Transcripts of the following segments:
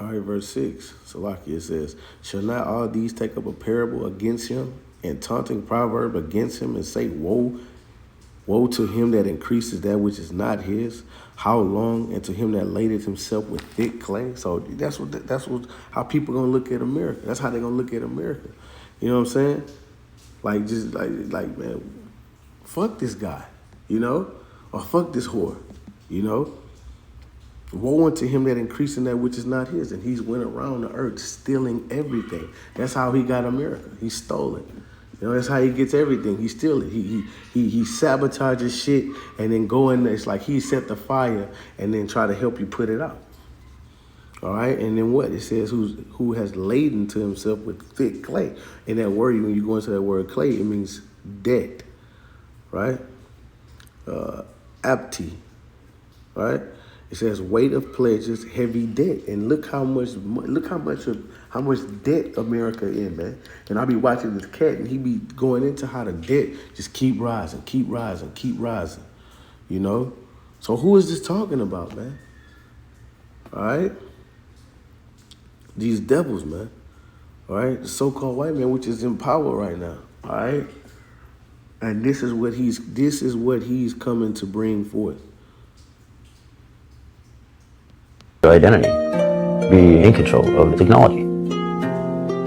All right, verse 6, Salaki, it says, shall not all these take up a parable against him, and taunting proverb against him, and say, woe to him that increases that which is not his. How long? And to him that ladeth himself with thick clay. So that's what how people gonna look at America. That's how they gonna look at America. You know what I'm saying? Like just like man, fuck this guy, you know, or fuck this whore, you know. Woe unto him that increasing that which is not his, and he's went around the earth stealing everything. That's how he got America. He stole it. You know, that's how he gets everything. He steals it. He sabotages shit and then go in there. It's like he set the fire and then try to help you put it out. All right, and then what? It says who has laden to himself with thick clay. And that word, when you go into that word clay, it means debt, right? Apti, right? It says weight of pledges, heavy debt, and look how much debt America in, man. And I be watching this cat, and he be going into how the debt just keep rising, you know. So who is this talking about, man? All right, these devils, man. All right, the so-called white man, which is in power right now. All right, and this is what he's coming to bring forth. Your identity, be in control of the technology.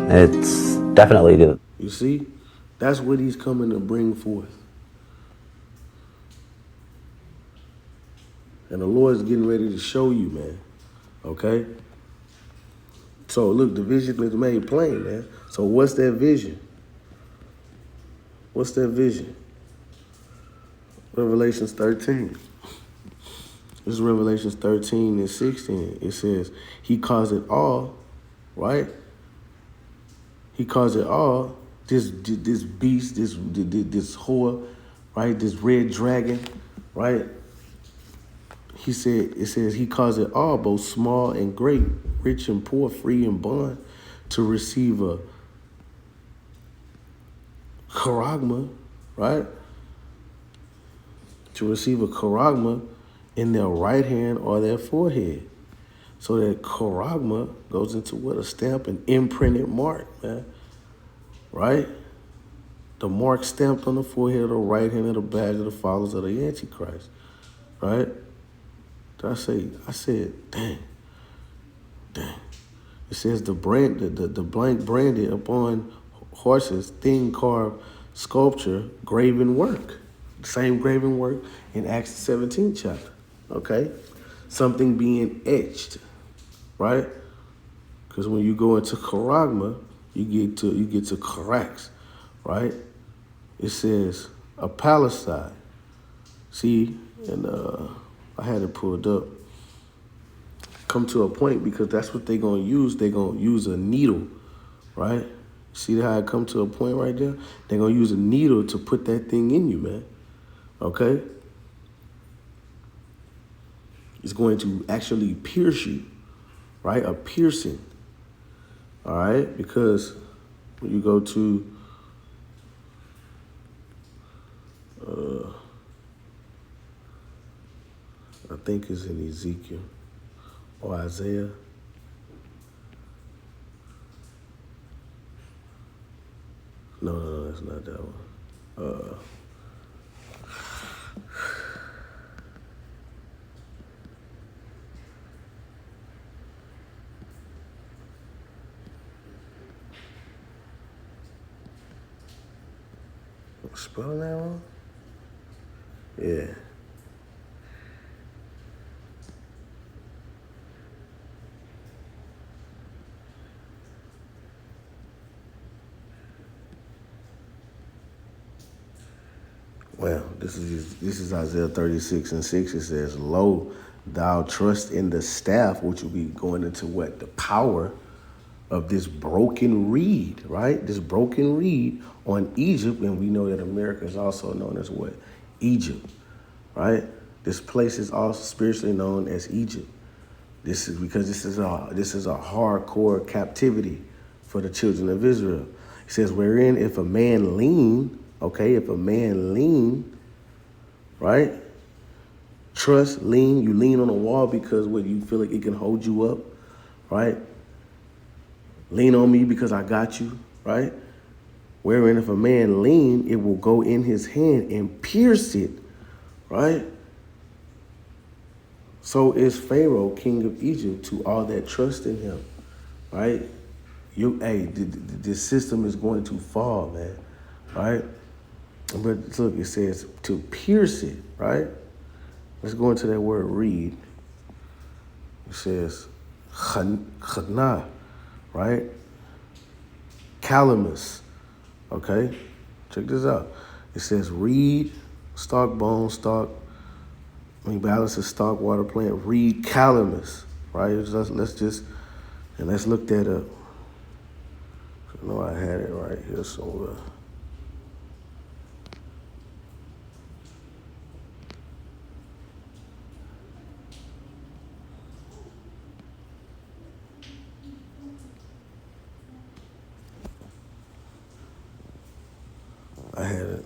It's definitely the. You see, that's what he's coming to bring forth. And the Lord's getting ready to show you, man. Okay? So look, the vision is made plain, man. So what's that vision? What's that vision? Revelations 13. This is Revelations 13 and 16. It says, he caused it all, right? He caused it all, this beast, this whore, right? This red dragon, right? It says he caused it all, both small and great, rich and poor, free and bond, to receive a charagma, right? To receive a charagma in their right hand or their forehead. So that charagma goes into what? A stamp, an imprinted mark, man. Right? The mark stamped on the forehead or right hand of the badge of the followers of the Antichrist. Right? I said, dang. It says the blank branded upon horses, thin carved sculpture, graven work. Same graven work in Acts 17 chapter. Okay? Something being etched. Right? Because when you go into charagma, you get to charax, right? It says a palisade. See, and I had it pulled up. Come to a point, because that's what they're gonna use. They're gonna use a needle, right? See how it come to a point right there? They're gonna use a needle to put that thing in you, man. Okay? It's going to actually pierce you, right? A piercing. All right? Because when you go to I think it's in Ezekiel or Isaiah. No, that's not that one. Spelling that wrong? Yeah. Well, this is Isaiah 36 and 6. It says, lo, thou trust in the staff, which will be going into what? The power of this broken reed, right? This broken reed on Egypt, and we know that America is also known as what? Egypt, right? This place is also spiritually known as Egypt. This is because this is a hardcore captivity for the children of Israel. It says, wherein if a man lean, right? Trust, lean, you lean on a wall because what, you feel like it can hold you up, right? Lean on me because I got you, right? Wherein if a man lean, it will go in his hand and pierce it, right? So is Pharaoh, king of Egypt, to all that trust in him, right? This system is going to fall, man, right? But look, it says to pierce it, right? Let's go into that word read. It says chana, right? Calamus, okay? Check this out. It says reed, stalk, bone, stalk. Balance is stalk, water plant. Reed, calamus, right? Let's look that up. I know I had it right here somewhere. I had it.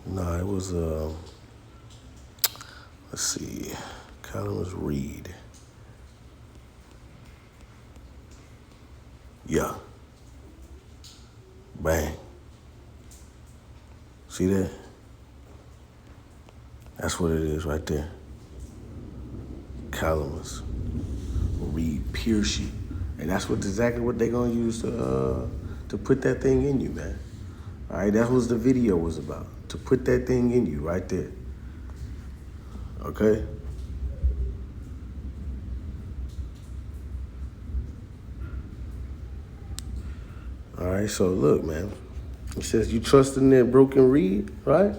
No, it was, let's see, Calamus reed. Yeah. Bang. See that? That's what it is right there. Calamus reed, pierce you. And that's exactly what they're going to use to put that thing in you, man. All right, that's what the video was about. To put that thing in you right there. Okay? All right, so look, man. It says you trust in that broken reed, right?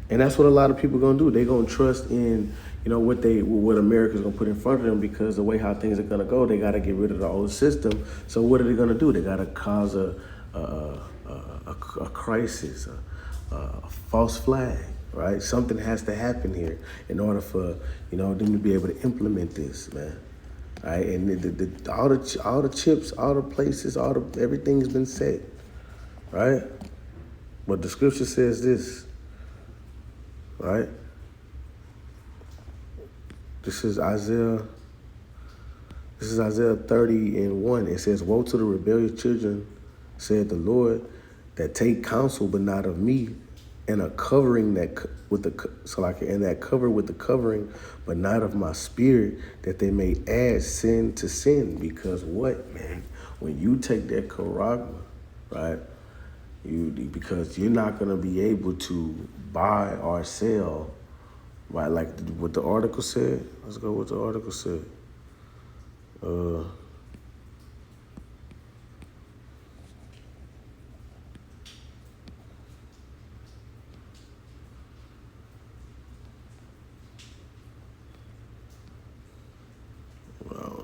And that's what a lot of people gonna do. They're gonna trust in, what America's gonna put in front of them, because the way how things are gonna go, they gotta get rid of the old system. So what are they gonna do? They gotta cause a crisis, a false flag, right? Something has to happen here in order for them to be able to implement this, man. All right, and all the chips, all the places, everything's been set, right? But the scripture says this, right? This is Isaiah 30:1. It says, "Woe to the rebellious children, said the Lord, that take counsel but not of me, and a covering that cover with the covering, but not of my spirit, that they may add sin to sin." Because what, man? When you take that charagma, right? Because you're not gonna be able to buy or sell, right? Like what the article said. Let's go with the article said. I don't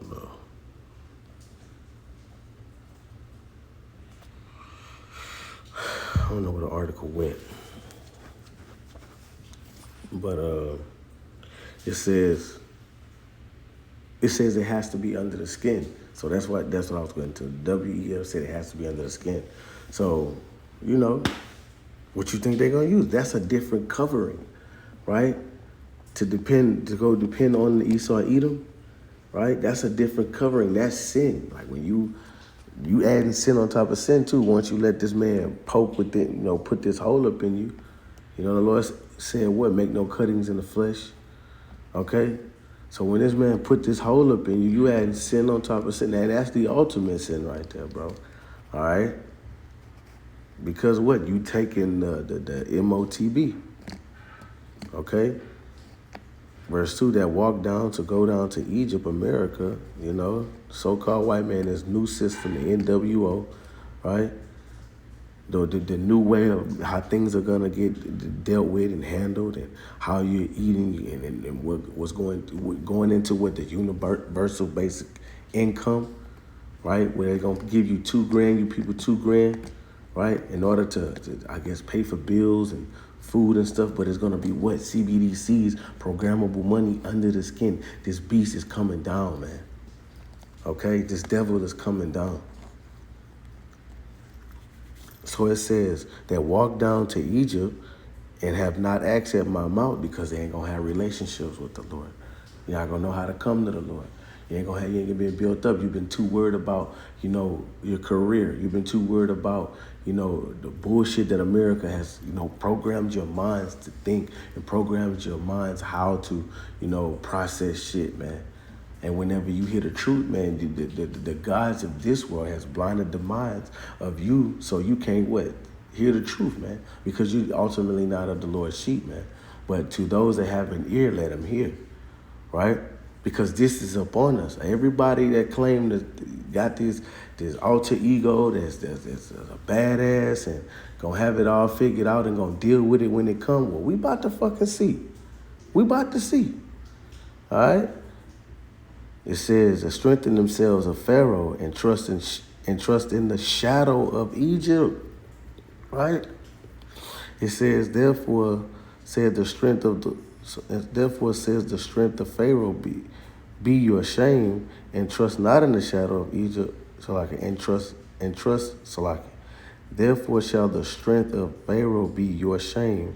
know. I don't know where the article went. But it says it has to be under the skin. So that's what I was going to. WEF said it has to be under the skin. So, what you think they're gonna use? That's a different covering, right? To go depend on the Esau Edom, right? That's a different covering. That's sin. Like when you adding sin on top of sin too. Once you let this man poke with it, put this hole up in you. The Lord said what? Make no cuttings in the flesh. Okay? So when this man put this hole up in you, you adding sin on top of sin. Now that's the ultimate sin right there, bro. All right? Because what? You taking the Motb. Okay? Verse 2, that go down to Egypt, America, so-called white man, this new system, the NWO, right? The new way of how things are gonna get dealt with and handled, and how you're eating, and what's going into what the universal basic income, right? Where they're gonna give you $2,000, you people $2,000, right? In order to I guess pay for bills and food and stuff, but it's gonna be what? CBDCs, programmable money under the skin. This beast is coming down, man. Okay, this devil is coming down. So it says that walk down to Egypt and have not asked at my mouth because they ain't gonna have relationships with the Lord. You're not gonna know how to come to the Lord. You ain't gonna be built up. You've been too worried about, your career. You've been too worried about, the bullshit that America has, programmed your minds to think and programmed your minds how to, process shit, man. And whenever you hear the truth, man, the gods of this world has blinded the minds of you, so you can't hear the truth, man, because you ultimately not of the Lord's sheep, man. But to those that have an ear, let them hear, right? Because this is upon us. Everybody that claimed that got this alter ego, that's a badass and gonna have it all figured out and gonna deal with it when it comes. Well, we about to fucking see. We about to see. All right. It says, strengthen themselves of Pharaoh and trust in the shadow of Egypt. Right? It says, therefore says the strength of Pharaoh be your shame, and trust not in the shadow of Egypt, and trust Salaki. Therefore shall the strength of Pharaoh be your shame,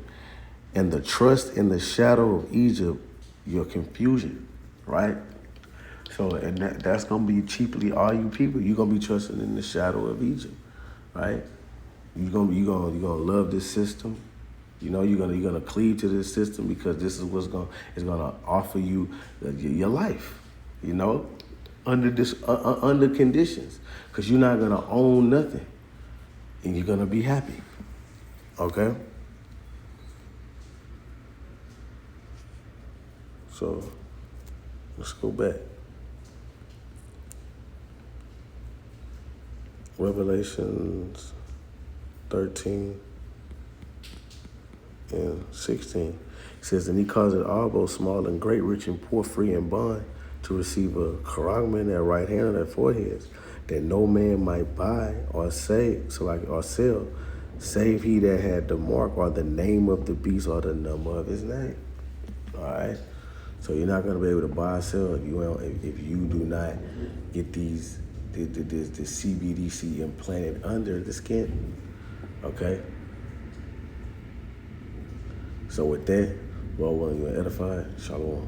and the trust in the shadow of Egypt your confusion. Right? So, and that's gonna be cheaply all you people. You're gonna be trusting in the shadow of Egypt, right? You're gonna love this system. You're gonna cleave to this system because this is what's gonna offer you your life. Under conditions, because you're not gonna own nothing, and you're gonna be happy. Okay. So let's go back. Revelations 13 and 16. It says, and he caused it all, both small and great, rich and poor, free and bond, to receive a charagma in their right hand and their foreheads, that no man might buy or sell, save he that had the mark or the name of the beast or the number of his name. All right. So you're not gonna be able to buy or sell if you do not get the CBDC implanted under the skin. Okay. So with that, Lord willing, you are edified. Shalom.